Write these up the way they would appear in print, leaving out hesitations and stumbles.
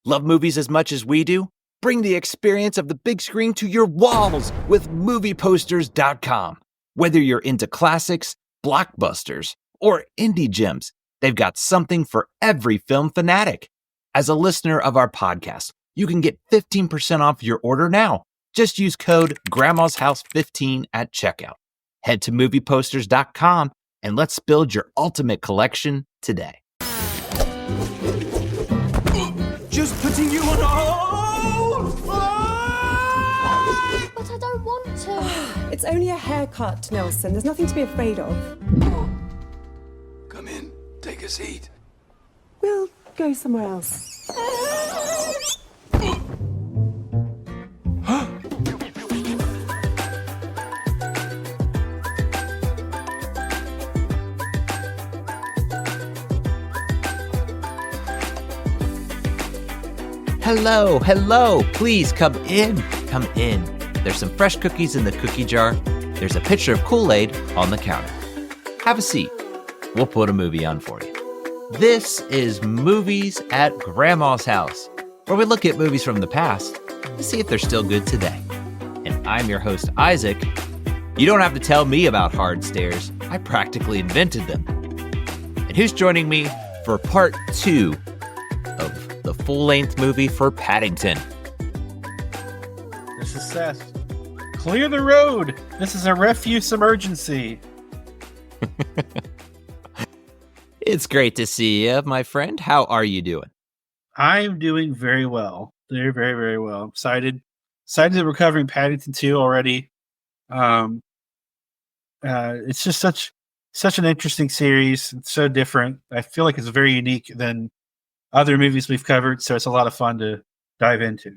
Love movies as much as we do? Bring the experience of the big screen to your walls with movieposters.com. Whether you're into classics, blockbusters, or indie gems, they've got something for every film fanatic. As a listener of our podcast, you can get 15% off your order now. Just use code Grandma's House 15 at checkout. Head to movieposters.com and let's build your ultimate collection today. Just putting you on hold! But I don't want to. It's only a haircut, Nelson. There's nothing to be afraid of. Come in, take a seat. We'll go somewhere else. Hello. Please come in. There's some fresh cookies in the cookie jar. There's a pitcher of Kool-Aid on the counter. Have a seat. We'll put a movie on for you. This is Movies at Grandma's House, where we look at movies from the past to see if they're still good today. And I'm your host, Isaac. You don't have to tell me about hard stares. I practically invented them. And who's joining me for part 2 of the full-length movie for Paddington? This is Seth. Clear the road. This is a refuse emergency. It's great to see you, my friend. How are you doing? I'm doing very well. Very, very, very well. I'm excited that we're covering Paddington 2 already. It's just such an interesting series. It's so different. I feel like it's very unique than other movies we've covered, so it's a lot of fun to dive into.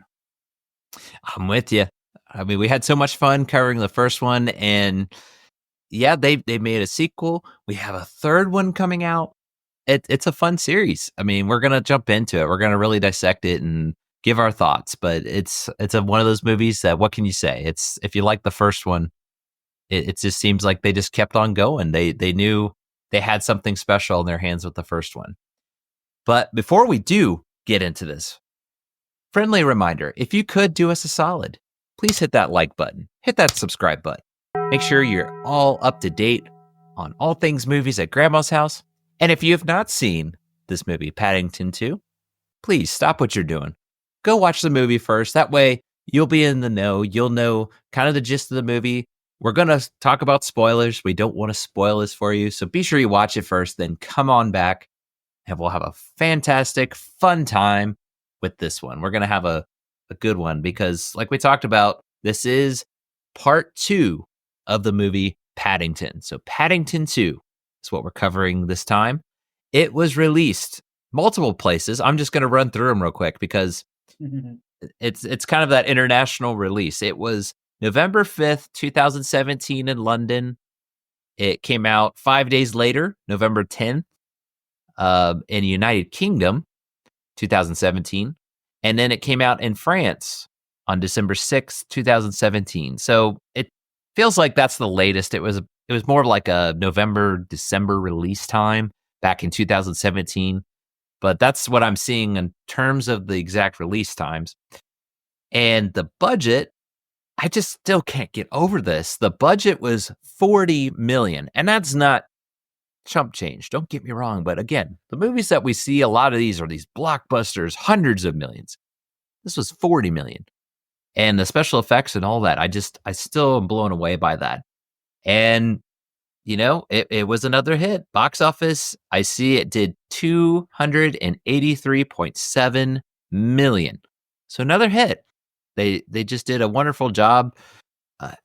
I'm with you. I mean, we had so much fun covering the first one, and yeah, they made a sequel. We have a third one coming out. It's a fun series. I mean, we're gonna jump into it. We're gonna really dissect it and give our thoughts. But it's one of those movies that, what can you say? It's, if you like the first one, it just seems like they just kept on going. They knew they had something special in their hands with the first one. But before we do get into this, friendly reminder, if you could do us a solid, please hit that like button, hit that subscribe button. Make sure you're all up to date on all things movies at Grandma's House. And if you have not seen this movie, Paddington 2, please stop what you're doing. Go watch the movie first. That way you'll be in the know. You'll know kind of the gist of the movie. We're going to talk about spoilers. We don't want to spoil this for you. So be sure you watch it first, then come on back and we'll have a fantastic, fun time with this one. We're going to have a good one because, like we talked about, this is part 2 of the movie Paddington. So Paddington 2 is what we're covering this time. It was released multiple places. I'm just going to run through them real quick because it's kind of that international release. It was November 5th, 2017 in London. It came out 5 days later, November 10th, in the United Kingdom, 2017. And then it came out in France on December 6th, 2017. So it feels like that's the latest. It was more like a November, December release time back in 2017. But that's what I'm seeing in terms of the exact release times. And the budget, I just still can't get over this. The budget was $40 million, and that's not chump change. Don't get me wrong. But again, the movies that we see, a lot of these are these blockbusters, hundreds of millions. This was $40 million. And the special effects and all that, I still am blown away by that. And, you know, it was another hit. Box office, I see it did $283.7 million. So another hit. They just did a wonderful job.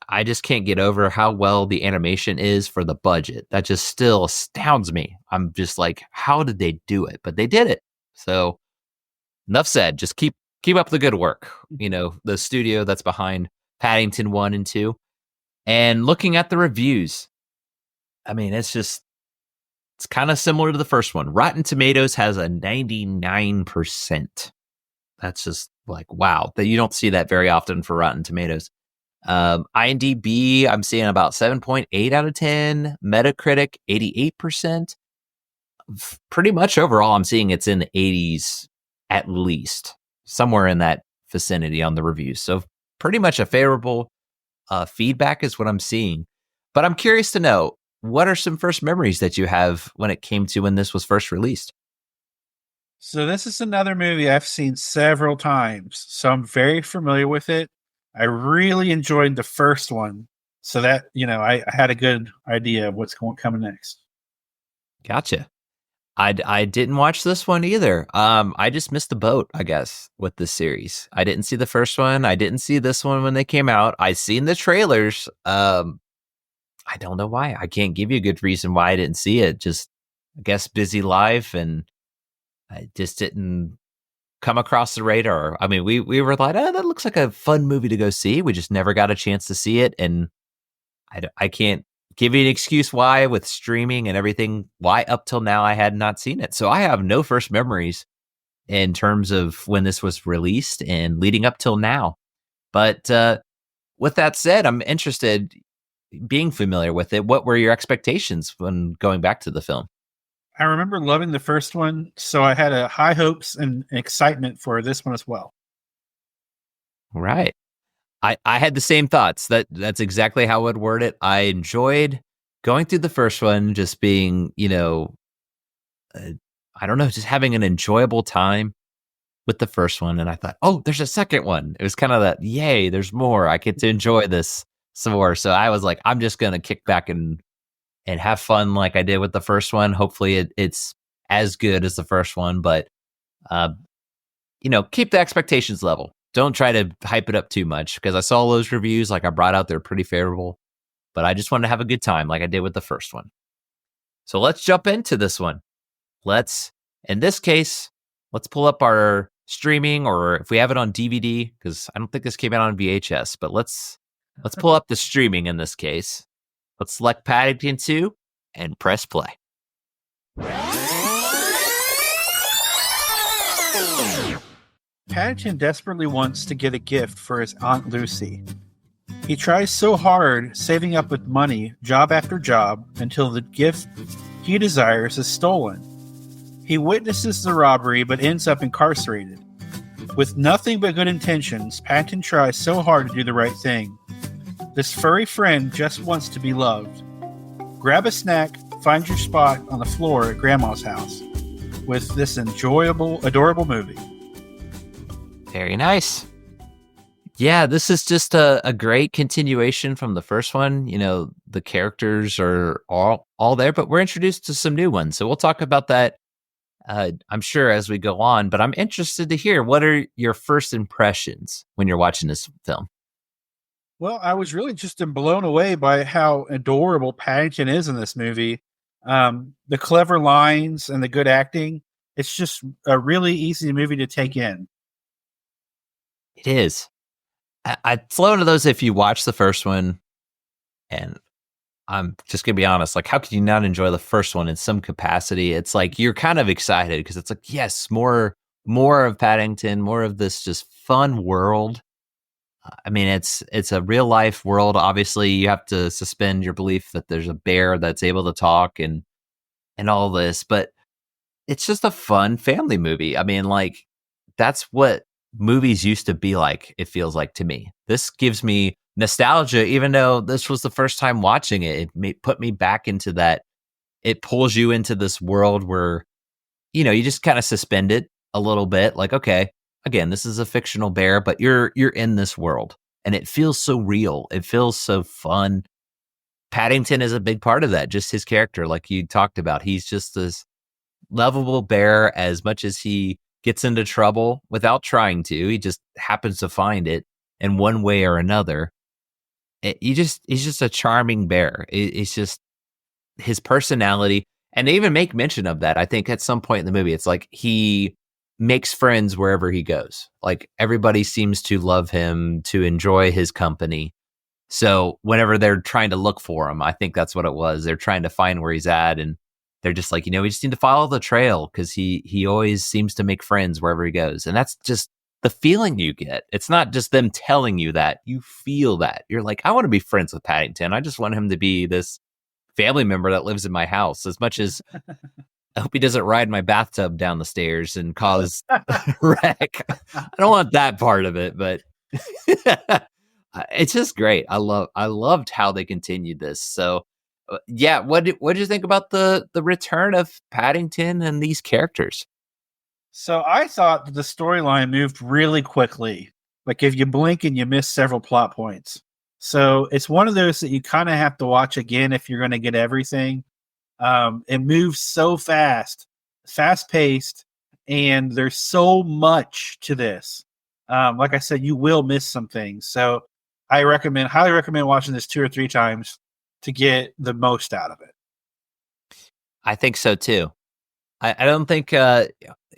I just can't get over how well the animation is for the budget. That just still astounds me. I'm just like, how did they do it? But they did it. So enough said. Just keep up the good work. You know, the studio that's behind Paddington 1 and 2. And looking at the reviews, I mean, it's kind of similar to the first one. Rotten Tomatoes has a 99%. That's just like, wow, that you don't see that very often for Rotten Tomatoes. IMDb, I'm seeing about 7.8 out of 10. Metacritic, 88%. Pretty much overall, I'm seeing it's in the 80s at least. somewhere in that vicinity on the reviews. So pretty much a favorable feedback is what I'm seeing. But I'm curious to know, what are some first memories that you have when it came to when this was first released? So this is another movie I've seen several times, so I'm very familiar with it. I really enjoyed the first one, so that I had a good idea of what's coming next. Gotcha. I didn't watch this one either. I just missed the boat, I guess, with this series. I didn't see the first one. I didn't see this one when they came out. I seen the trailers. I don't know why. I can't give you a good reason why I didn't see it. Just, I guess, busy life, and I just didn't come across the radar. I mean, we were like, oh, that looks like a fun movie to go see. We just never got a chance to see it, and I can't give you an excuse why with streaming and everything, why up till now I had not seen it. So I have no first memories in terms of when this was released and leading up till now. But with that said, I'm interested, being familiar with it. What were your expectations when going back to the film? I remember loving the first one, so I had high hopes and excitement for this one as well. Right. I had the same thoughts. That's exactly how I would word it. I enjoyed going through the first one, just being, I don't know, just having an enjoyable time with the first one. And I thought, oh, there's a second one. It was kind of that, yay, there's more. I get to enjoy this some more. So I was like, I'm just going to kick back and have fun like I did with the first one. Hopefully it's as good as the first one, but, keep the expectations level. Don't try to hype it up too much, because I saw those reviews, like I brought out, they're pretty favorable, but I just wanted to have a good time like I did with the first one. So let's jump into this one. In this case, let's pull up our streaming, or if we have it on DVD, because I don't think this came out on VHS, but let's pull up the streaming in this case. Let's select Paddington 2 and press play. Paddington desperately wants to get a gift for his Aunt Lucy. He tries so hard, saving up with money, job after job, until the gift he desires is stolen. He witnesses the robbery but ends up incarcerated. With nothing but good intentions, Paddington tries so hard to do the right thing. This furry friend just wants to be loved. Grab a snack, find your spot on the floor at Grandma's house with this enjoyable, adorable movie. Very nice. Yeah, this is just a great continuation from the first one. The characters are all there, but we're introduced to some new ones. So we'll talk about that, I'm sure, as we go on. But I'm interested to hear, what are your first impressions when you're watching this film? Well, I was really just blown away by how adorable Paddington is in this movie. The clever lines and the good acting. It's just a really easy movie to take in. It is. I'd flow into those if you watch the first one, and I'm just going to be honest, like, how could you not enjoy the first one in some capacity? It's like, you're kind of excited because it's like, yes, more of Paddington, more of this just fun world. I mean, it's a real life world. Obviously, you have to suspend your belief that there's a bear that's able to talk and all this, but it's just a fun family movie. I mean, like, that's what movies used to be like, it feels like to me. This gives me nostalgia, even though this was the first time watching it. It put me back into that. It pulls you into this world where, you just kind of suspend it a little bit. Like, okay, again, this is a fictional bear, but you're in this world, and it feels so real. It feels so fun. Paddington is a big part of that. Just his character, like you talked about, he's just this lovable bear. As much as he gets into trouble without trying to, he just happens to find it in one way or another. He's just a charming bear. It's just his personality. And they even make mention of that, I think, at some point in the movie. It's like he makes friends wherever he goes. Like, everybody seems to love him, to enjoy his company. So whenever they're trying to look for him, I think that's what it was. They're trying to find where he's at, and they're just like, we just need to follow the trail, because he always seems to make friends wherever he goes. And that's just the feeling you get. It's not just them telling you that. You feel that. You're like, I want to be friends with Paddington. I just want him to be this family member that lives in my house. As much as I hope he doesn't ride my bathtub down the stairs and cause a wreck. I don't want that part of it, but it's just great. I loved how they continued this. So, yeah, what did you think about the return of Paddington and these characters? So I thought that the storyline moved really quickly. Like if you blink and you miss several plot points. So it's one of those that you kind of have to watch again if you're going to get everything. It moves so fast paced, and there's so much to this. Like I said, you will miss some things. So I highly recommend watching this 2 or 3 times to get the most out of it. I think so too. I don't think when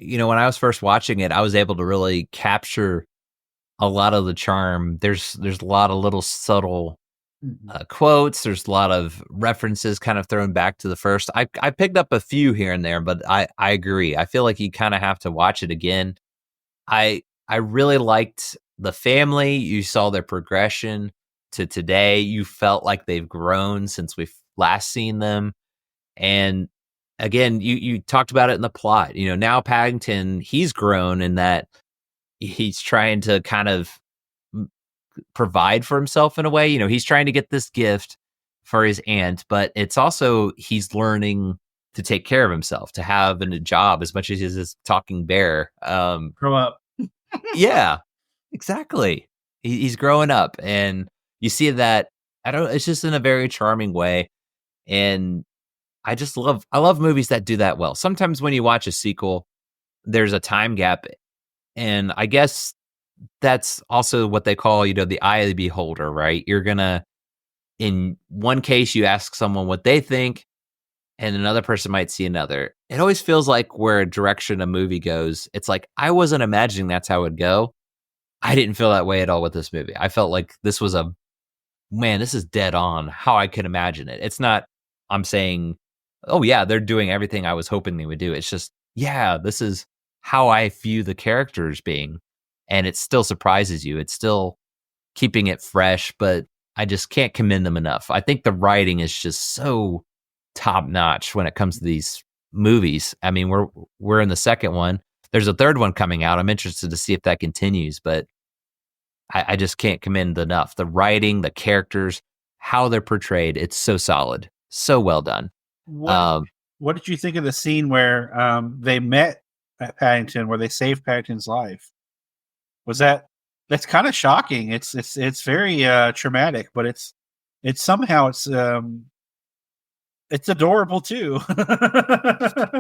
I was first watching it, I was able to really capture a lot of the charm. There's a lot of little subtle quotes. There's a lot of references kind of thrown back to the first. I picked up a few here and there, but I agree. I feel like you kind of have to watch it again. I really liked the family. You saw their progression to today. You felt like they've grown since we've last seen them. And again, you talked about it in the plot. Now Paddington, he's grown in that he's trying to kind of provide for himself in a way. He's trying to get this gift for his aunt, but it's also he's learning to take care of himself, to have a job as much as he's this talking bear. Grow up. Yeah, exactly. He's growing up, and you see that. It's just in a very charming way, and I love movies that do that well. Sometimes when you watch a sequel, there's a time gap, and I guess that's also what they call, the eye of the beholder, right? You're gonna, in one case, you ask someone what they think, and another person might see another. It always feels like where a direction a movie goes, it's like, I wasn't imagining that's how it would go. I didn't feel that way at all with this movie. I felt like this was this is dead on how I could imagine it. It's not, I'm saying, oh yeah, they're doing everything I was hoping they would do. It's just, yeah, this is how I view the characters being. And it still surprises you. It's still keeping it fresh, but I just can't commend them enough. I think the writing is just so top notch when it comes to these movies. I mean, we're in the second one. There's a third one coming out. I'm interested to see if that continues, but I just can't commend enough. The writing, the characters, how they're portrayed, it's so solid, so well done. What did you think of the scene where they met at Paddington, where they saved Paddington's life? That's kind of shocking. It's very traumatic, but it's adorable too.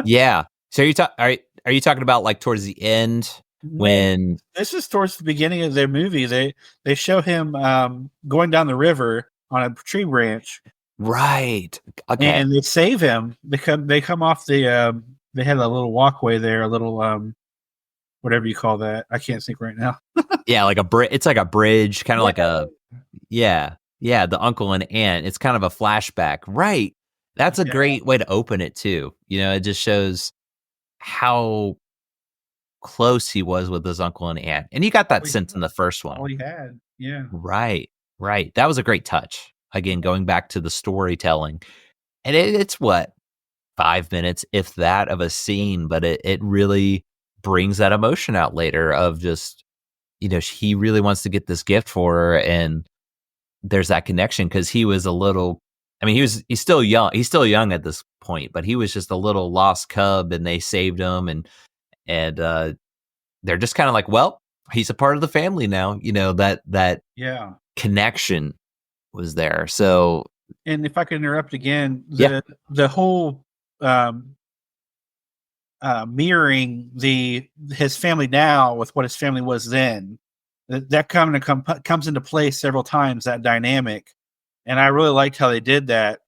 Yeah. So are you talking about like towards the end when this is towards the beginning of their movie? They show him going down the river on a tree branch, right? Okay. And they save him. They come off the they had a little walkway there, a little whatever you call that. I can't think right now. Yeah, like it's like a bridge, kind of like a the uncle and aunt. It's kind of a flashback, right? That's a great way to open it too. It just shows how close he was with his uncle and aunt, and you got that sense in the first one. All he had, yeah, right. That was a great touch. Again, going back to the storytelling, and it's what 5 minutes, if that, of a scene, but it really brings that emotion out later of just, he really wants to get this gift for her, and there's that connection because he was a little, he's still young. He's still young at this point, but he was just a little lost cub, and they saved him, and they're just kind of like, well, he's a part of the family now. That connection was there. So, and if I could interrupt again, the whole mirroring his family now with what his family was then, that comes into play several times, that dynamic, and I really liked how they did that.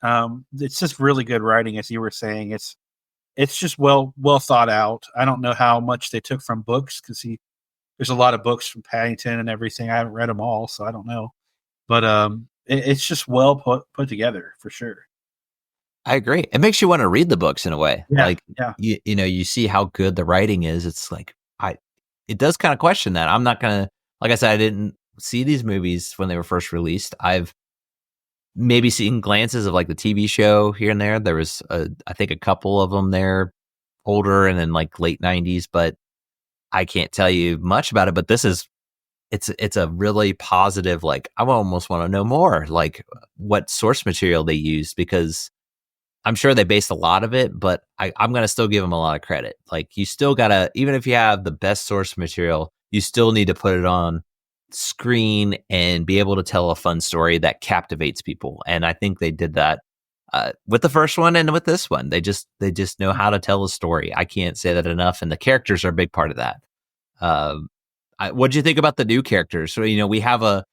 It's just really good writing, as you were saying. It's just well thought out. I don't know how much they took from books, because there's a lot of books from Paddington and everything. I haven't read them all, so I don't know, but it's just well put together for sure. I agree. It makes you want to read the books in a way. You see how good the writing is. It's like, it does kind of question that. I'm not going to, like I said, I didn't see these movies when they were first released. I've maybe seen glances of like the TV show here and there. There was I think a couple of them there older and in like late 90s, but I can't tell you much about it. But this is it's a really positive, like I almost want to know more, like what source material they used, because I'm sure they based a lot of it, but I'm going to still give them a lot of credit. Like, you still got to, even if you have the best source material, you still need to put it on screen and be able to tell a fun story that captivates people. And I think they did that with the first one and with this one. They just know how to tell a story. I can't say that enough. And the characters are a big part of that. What do you think about the new characters? So, we have the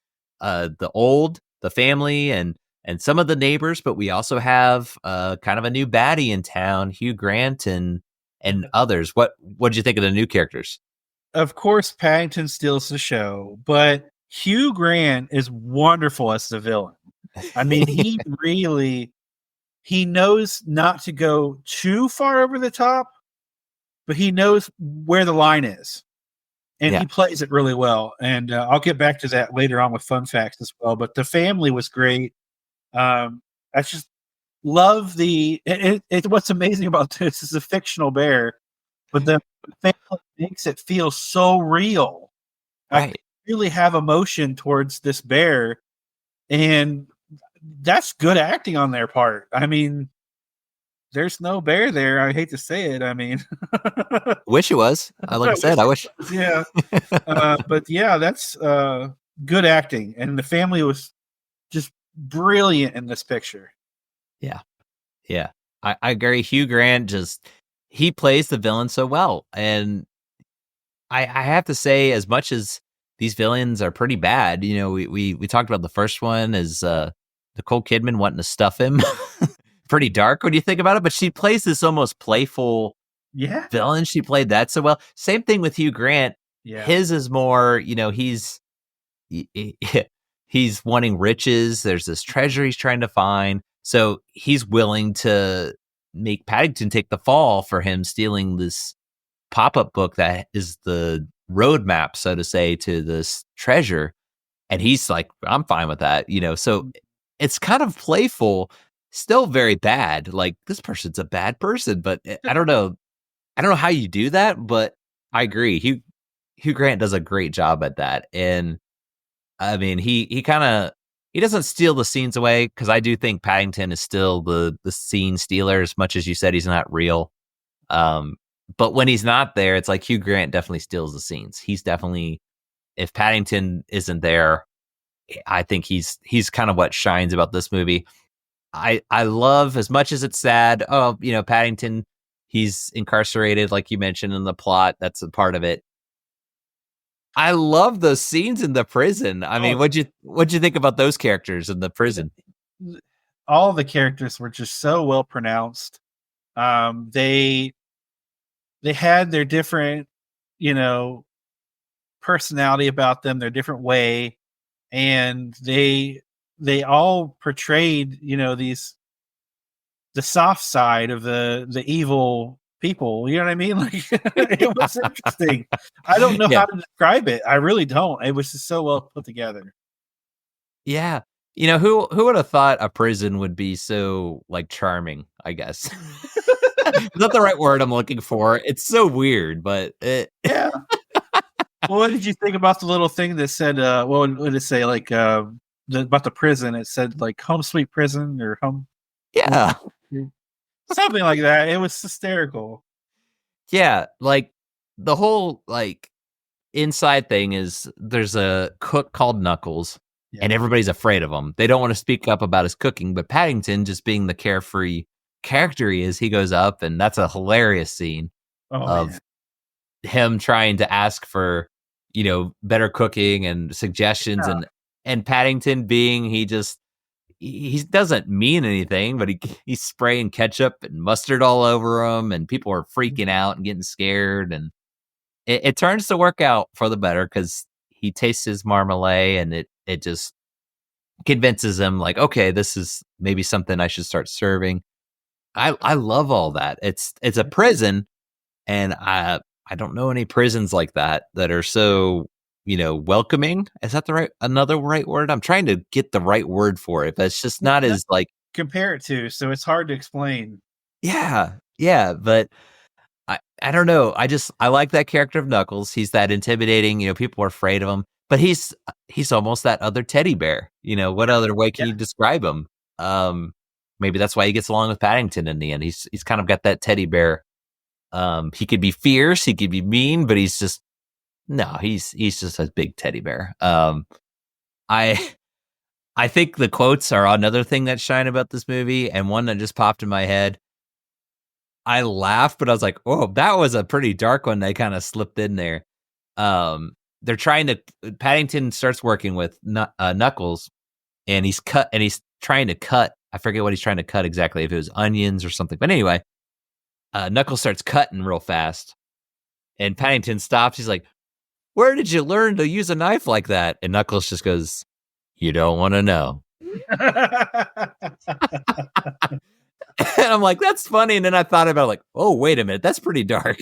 family and some of the neighbors, but we also have kind of a new baddie in town, Hugh Grant and others. What did you think of the new characters? Of course, Paddington steals the show, but Hugh Grant is wonderful as the villain. I mean, he knows not to go too far over the top, but he knows where the line is. And he plays it really well. And I'll get back to that later on with fun facts as well. But the family was great. I just love what's amazing about this is a fictional bear, but the family makes it feel so real. Right. I really have emotion towards this bear, and that's good acting on their part. I mean, there's no bear there. I hate to say it. I mean, wish it was. Like I said, I wish. Yeah. But yeah, that's good acting. And the family was just brilliant in this picture. Yeah. Yeah. I agree. Hugh Grant he plays the villain so well. And I have to say, as much as these villains are pretty bad, we talked about the first one as Nicole Kidman wanting to stuff him. Pretty dark when you think about it, but she plays this almost playful villain. She played that so well. Same thing with Hugh Grant. Yeah. His is more, he's wanting riches. There's this treasure he's trying to find. So he's willing to make Paddington take the fall for him stealing this pop-up book that is the roadmap, so to say, to this treasure. And he's like, I'm fine with that, so it's kind of playful, still very bad. Like, this person's a bad person, but I don't know how you do that, but I agree. Hugh Grant does a great job at that. And I mean, he doesn't steal the scenes away, because I do think Paddington is still the scene stealer, as much as you said he's not real. But when he's not there, it's like Hugh Grant definitely steals the scenes. He's definitely, if Paddington isn't there, I think he's kind of what shines about this movie. I love, as much as it's sad, Paddington, he's incarcerated, like you mentioned in the plot. That's a part of it. I love those scenes in the prison. I mean, what'd you think about those characters in the prison? All the characters were just so well pronounced. They had their different, personality about them, their different way, and they all portrayed, the soft side of the evil people. You know what I mean? Like, it was interesting. I don't know how to describe it. I really don't. It was just so well put together. Yeah. Who would have thought a prison would be so, like, charming, I guess. Is that the right word I'm looking for? It's so weird, but yeah. Well, what did you think about the little thing that said, what did it say? Like, about the prison, it said like home sweet prison or home. Yeah. Something like that. It was hysterical. Yeah. Like, the whole, like, inside thing is there's a cook called Knuckles, and everybody's afraid of him. They don't want to speak up about his cooking, but Paddington, just being the carefree character he is, he goes up, and that's a hilarious scene of him trying to ask for, better cooking and suggestions, and Paddington being, he doesn't mean anything, but he's spraying ketchup and mustard all over him, and people are freaking out and getting scared, and it turns to work out for the better, because he tastes his marmalade, and it just convinces him, like, okay, this is maybe something I should start serving. I love all that. It's a prison, and I don't know any prisons like that are so, welcoming. Is that another right word? I'm trying to get the right word for it, but it's just not as, like, compare it to, so it's hard to explain. Yeah. But I don't know. I like that character of Knuckles. He's that intimidating. People are afraid of him, but he's almost that other teddy bear. What other way can you describe him? Maybe that's why he gets along with Paddington in the end. He's kind of got that teddy bear. He could be fierce, he could be mean, but he's just a big teddy bear. I I think the quotes are another thing that shine about this movie, and one that just popped in my head. I laughed, but I was like, "Oh, that was a pretty dark one." They kind of slipped in there. They're trying to. Paddington starts working with Knuckles, and he's trying to cut. I forget what he's trying to cut exactly, if it was onions or something. But anyway, Knuckles starts cutting real fast, and Paddington stops. He's like, "Where did you learn to use a knife like that?" And Knuckles just goes, "You don't want to know." And I'm like, that's funny. And then I thought about oh, wait a minute. That's pretty dark.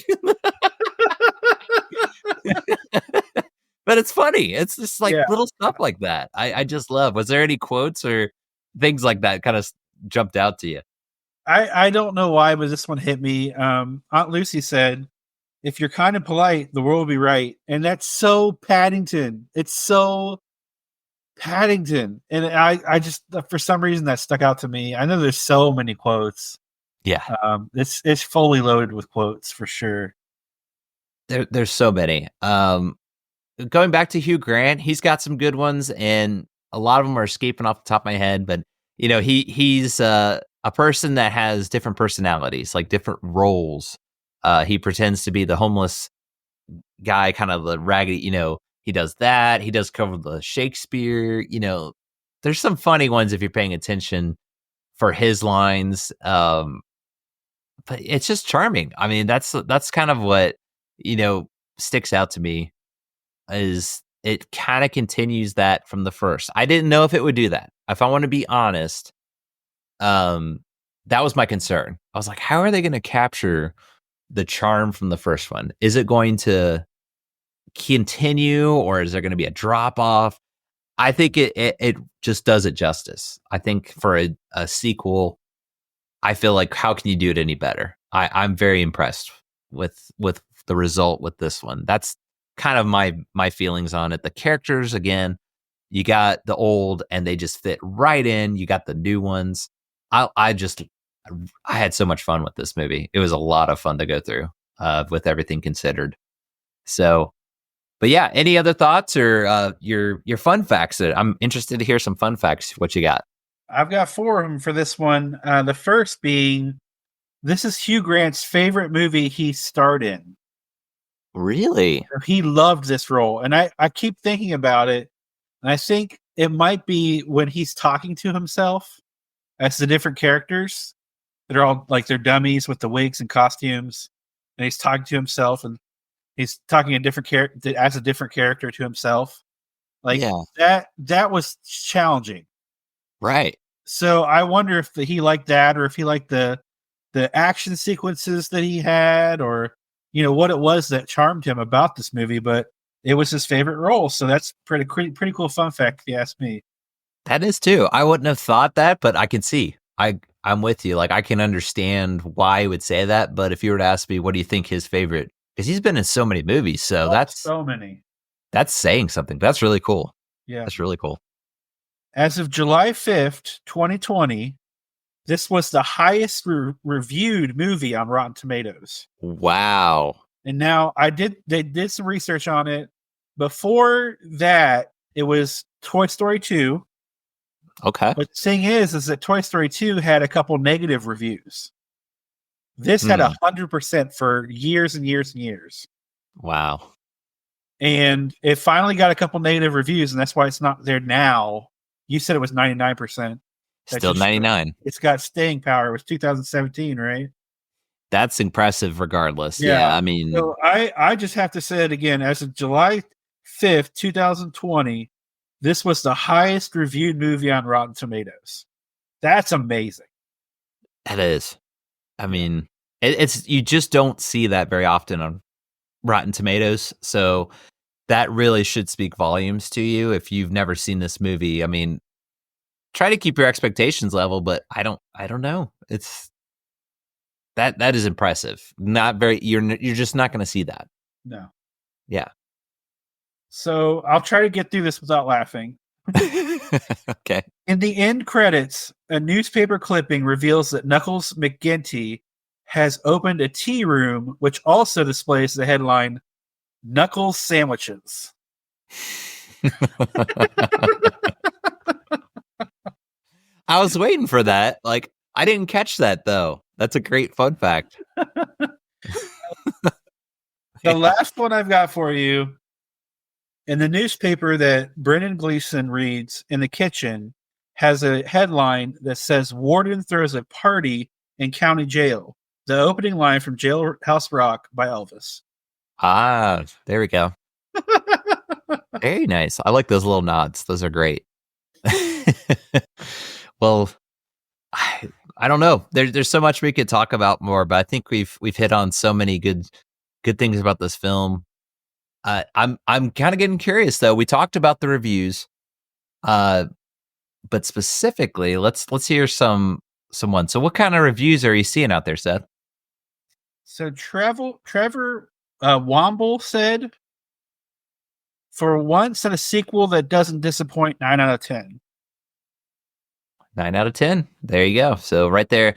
But it's funny. It's just little stuff like that. I just love. Was there any quotes or things like that kind of jumped out to you? I don't know why, but this one hit me. Aunt Lucy said, "If you're kind and polite, the world will be right." And that's so Paddington. It's so Paddington. And I just, for some reason, that stuck out to me. I know there's so many quotes. Yeah. It's fully loaded with quotes for sure. There's so many. Going back to Hugh Grant, he's got some good ones, and a lot of them are escaping off the top of my head. But he's a person that has different personalities, like different roles. He pretends to be the homeless guy, kind of the raggedy. He does that. He does cover the Shakespeare. There's some funny ones if you're paying attention for his lines. But it's just charming. I mean, that's kind of what sticks out to me. Is it kind of continues that from the first. I didn't know if it would do that. If I want to be honest, that was my concern. I was like, how are they going to capture the charm from the first one? Is it going to continue, or is there going to be a drop off? I think it just does it justice. I think for a sequel, I feel like, how can you do it any better? I'm very impressed with the result with this one. That's kind of my feelings on it. The characters, again, you got the old and they just fit right in. You got the new ones. I had so much fun with this movie. It was a lot of fun to go through, with everything considered. So, but yeah, any other thoughts or your fun facts? I'm interested to hear some fun facts. What you got? I've got 4 of them for this one. The first being, this is Hugh Grant's favorite movie he starred in. Really? He loved this role. And I keep thinking about it. And I think it might be when he's talking to himself as the different characters that are all like they're dummies with the wigs and costumes. And he's talking to himself, and he's talking a different character as a different character to himself. That was challenging. Right. So I wonder if he liked that, or if he liked the action sequences that he had, or what it was that charmed him about this movie. But it was his favorite role, so that's pretty cool fun fact if you ask me. That is too. I wouldn't have thought that, but I can see. I'm with you. Like, I can understand why he would say that. But if you were to ask me, what do you think his favorite? Because he's been in so many movies, so that's so many. That's saying something. That's really cool. Yeah, that's really cool. As of July 5th, 2020, this was the highest reviewed movie on Rotten Tomatoes. Wow. And now they did some research on it. Before that, it was Toy Story 2. Okay. But the thing is that Toy Story 2 had a couple negative reviews. This had 100% for years and years and years. Wow. And it finally got a couple negative reviews, and that's why it's not there now. You said it was 99%. Still 99. It's got staying power. It was 2017, right? That's impressive regardless. Yeah. I mean, so I just have to say it again. As of July 5th, 2020, this was the highest reviewed movie on Rotten Tomatoes. That's amazing. That is. I mean, it's you just don't see that very often on Rotten Tomatoes. So that really should speak volumes to you if you've never seen this movie. I mean, try to keep your expectations level, but I don't know. That is impressive. Not very. You're just not going to see that. No. Yeah. So I'll try to get through this without laughing. Okay. In the end credits, a newspaper clipping reveals that Knuckles McGinty has opened a tea room, which also displays the headline Knuckles Sandwiches. I was waiting for that. Like, I didn't catch that though. That's a great fun fact. The last one I've got for you, in the newspaper that Brendan Gleeson reads in the kitchen, has a headline that says Warden throws a party in county jail. The opening line from Jailhouse Rock by Elvis. Ah, there we go. Very nice. I like those little nods. Those are great. Well, I don't know. There's so much we could talk about more, but I think we've hit on so many good things about this film. I'm kind of getting curious though. We talked about the reviews, but specifically, let's hear someone. So, what kind of reviews are you seeing out there, Seth? So Trevor Womble said, "For once, in a sequel that doesn't disappoint, 9 out of 10." 9 out of 10. There you go. So right there,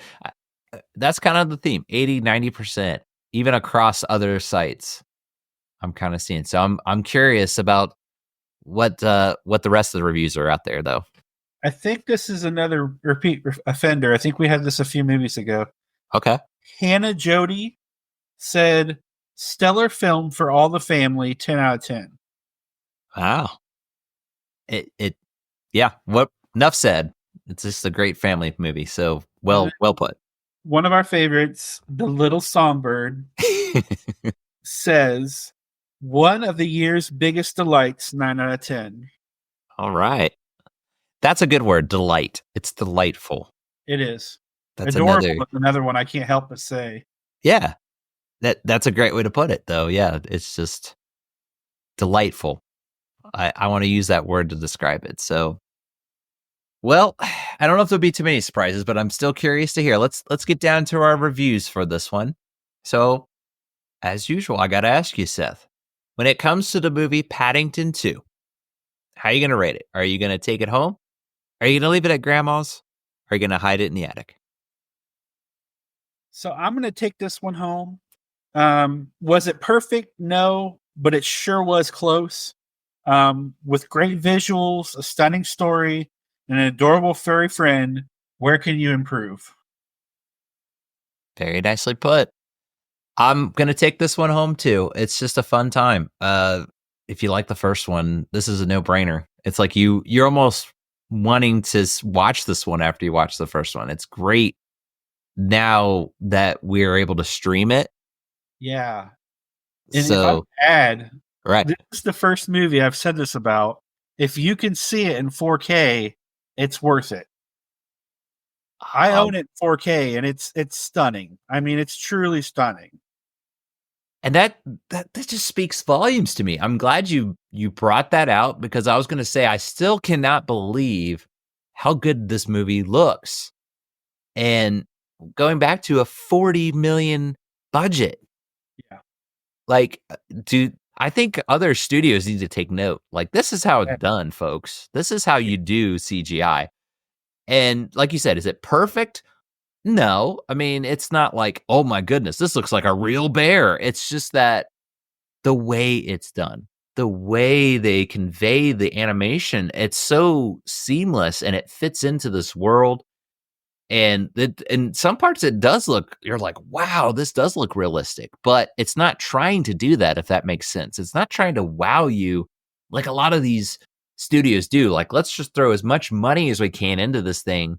that's kind of the theme. 80, 90%, even across other sites. I'm kind of seeing. So I'm curious about what the rest of the reviews are out there, though. I think this is another repeat offender. I think we had this a few movies ago. Okay. Hannah Jody said, "Stellar film for all the family, 10 out of 10." Wow. Yeah. What? Enough said. It's just a great family movie. So well put. One of our favorites, The Little Songbird, says, "One of the year's biggest delights, 9 out of 10." All right. That's a good word, delight. It's delightful. It is. That's adorable. Another one I can't help but say. Yeah. That's a great way to put it, though. Yeah. It's just delightful. I want to use that word to describe it. So, well, I don't know if there'll be too many surprises, but I'm still curious to hear. Let's get down to our reviews for this one. So, as usual, I got to ask you, Seth, when it comes to the movie Paddington 2, how are you going to rate it? Are you going to take it home? Are you going to leave it at grandma's? Or are you going to hide it in the attic? So I'm going to take this one home. Was it perfect? No, but it sure was close. With great visuals, a stunning story, and an adorable furry friend, where can you improve? Very nicely put. I'm going to take this one home too. It's just a fun time. If you like the first one, this is a no-brainer. It's like you're almost wanting to watch this one after you watch the first one. It's great now that we're able to stream it. Yeah. And so, if I add, right. This is the first movie I've said this about. If you can see it in 4K, it's worth it. I own it in 4K, and it's stunning. I mean, it's truly stunning. And that just speaks volumes to me. I'm glad you brought that out, because I was going to say I still cannot believe how good this movie looks. And going back to a $40 million budget. Yeah. Like, I think other studios need to take note. Like, this is how it's done, folks. This is how you do CGI. And like you said, is it perfect? No. I mean, it's not like, oh my goodness, this looks like a real bear. It's just that the way it's done, the way they convey the animation, it's so seamless and it fits into this world. And in some parts it does look, you're like, wow, this does look realistic, but it's not trying to do that, if that makes sense. It's not trying to wow you like a lot of these studios do. Like, let's just throw as much money as we can into this thing,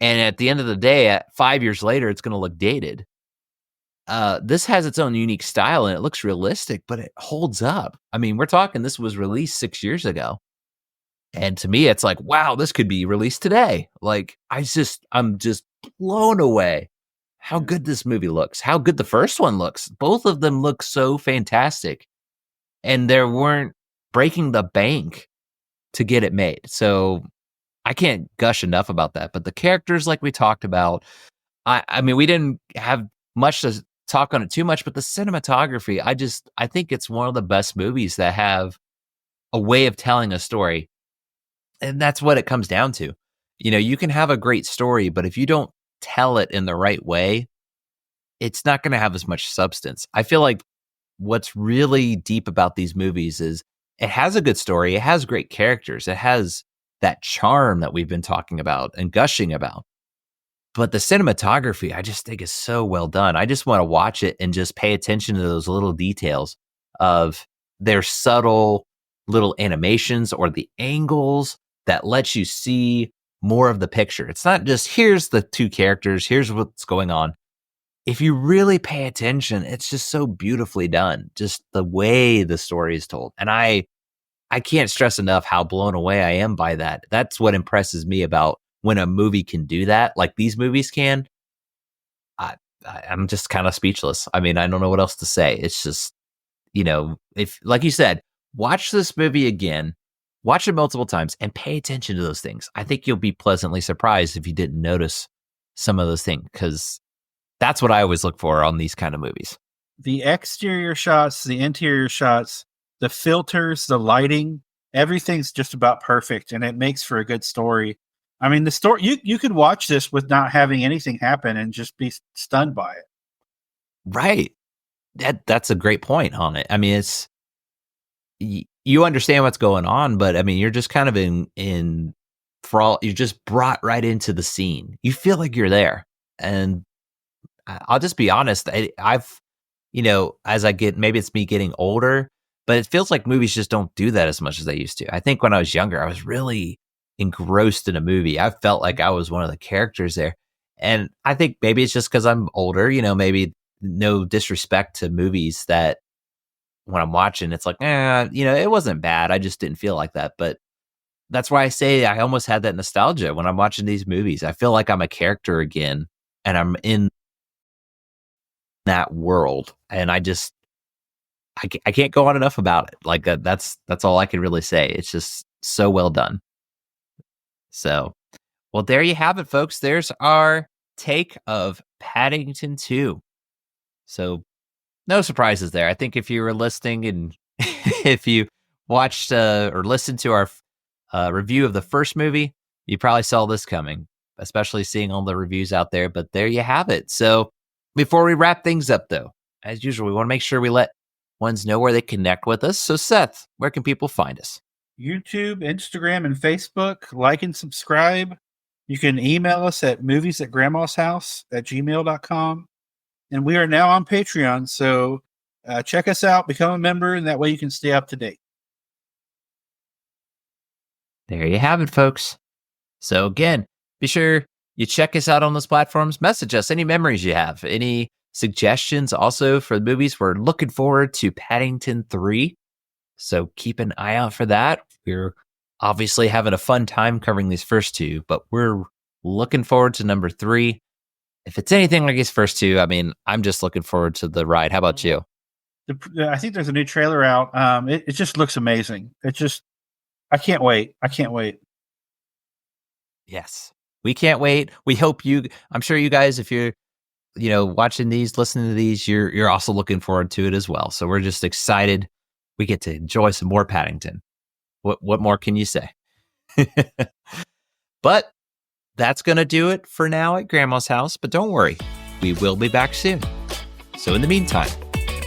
and at the end of the day, at 5 years later, it's going to look dated. This has its own unique style, and it looks realistic, but it holds up. I mean, we're talking, this was released 6 years ago. And to me, it's like, wow, this could be released today. Like, I'm just blown away how good this movie looks, how good the first one looks. Both of them look so fantastic. And they weren't breaking the bank to get it made. So I can't gush enough about that. But the characters, like we talked about, I mean, we didn't have much to talk on it too much, but the cinematography, I think it's one of the best movies that have a way of telling a story. And that's what it comes down to. You can have a great story, but if you don't tell it in the right way, it's not going to have as much substance. I feel like what's really deep about these movies is it has a good story. It has great characters. It has that charm that we've been talking about and gushing about. But the cinematography, I just think is so well done. I just want to watch it and just pay attention to those little details of their subtle little animations or the angles that lets you see more of the picture. It's not just here's the two characters, here's what's going on. If you really pay attention, it's just so beautifully done. Just the way the story is told. And I can't stress enough how blown away I am by that. That's what impresses me about when a movie can do that, like these movies can. I'm just kind of speechless. I mean, I don't know what else to say. It's just, if, like you said, watch this movie again, watch it multiple times and pay attention to those things. I think you'll be pleasantly surprised if you didn't notice some of those things, because that's what I always look for on these kind of movies. The exterior shots, the interior shots, the filters, the lighting, everything's just about perfect, and it makes for a good story. I mean, the story, you could watch this with not having anything happen and just be stunned by it. Right. That's a great point on it. I mean, it's you understand what's going on, but I mean, you're just kind of you're just brought right into the scene. You feel like you're there. And I'll just be honest. I've, as I get, maybe it's me getting older, but it feels like movies just don't do that as much as they used to. I think when I was younger, I was really engrossed in a movie. I felt like I was one of the characters there. And I think maybe it's just because I'm older, maybe no disrespect to movies that when I'm watching, it's like, it wasn't bad. I just didn't feel like that. But that's why I say I almost had that nostalgia when I'm watching these movies. I feel like I'm a character again and I'm in that world. And I can't go on enough about it. Like that's all I can really say. It's just so well done. So, well, there you have it, folks. There's our take of Paddington 2. So, no surprises there. I think if you were listening and if you watched or listened to our review of the first movie, you probably saw this coming, especially seeing all the reviews out there. But there you have it. So, before we wrap things up, though, as usual, we want to make sure we let ones know where they connect with us. So, Seth, where can people find us? YouTube, Instagram, and Facebook. Like and subscribe. You can email us at moviesatgrandmashouse@gmail.com. And we are now on Patreon, so check us out, become a member, and that way you can stay up to date. There you have it, folks. So again, be sure you check us out on those platforms. Message us any memories you have, any suggestions also for the movies. We're looking forward to Paddington 3. So keep an eye out for that. We're obviously having a fun time covering these first two, but we're looking forward to number 3. If it's anything like these first two, I mean, I'm just looking forward to the ride. How about you? I think there's a new trailer out. It just looks amazing. I can't wait. Yes, we can't wait. We hope I'm sure you guys, if you're, watching these, listening to these, you're also looking forward to it as well. So we're just excited. We get to enjoy some more Paddington. What more can you say? But that's going to do it for now at Grandma's house. But don't worry, we will be back soon. So in the meantime,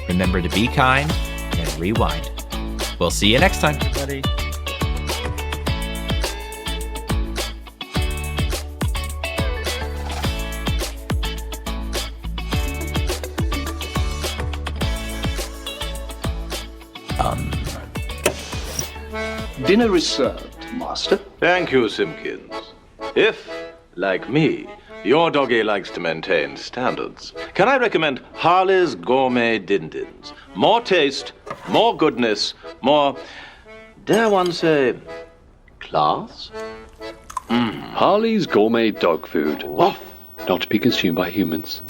remember to be kind and rewind. We'll see you next time. Everybody. Dinner is served, Master. Thank you, Simpkins. If, like me, your doggy likes to maintain standards, can I recommend Harley's Gourmet Din-Dins? More taste, more goodness, more, dare one say, class? Harley's Gourmet Dog Food. Woof. Not to be consumed by humans.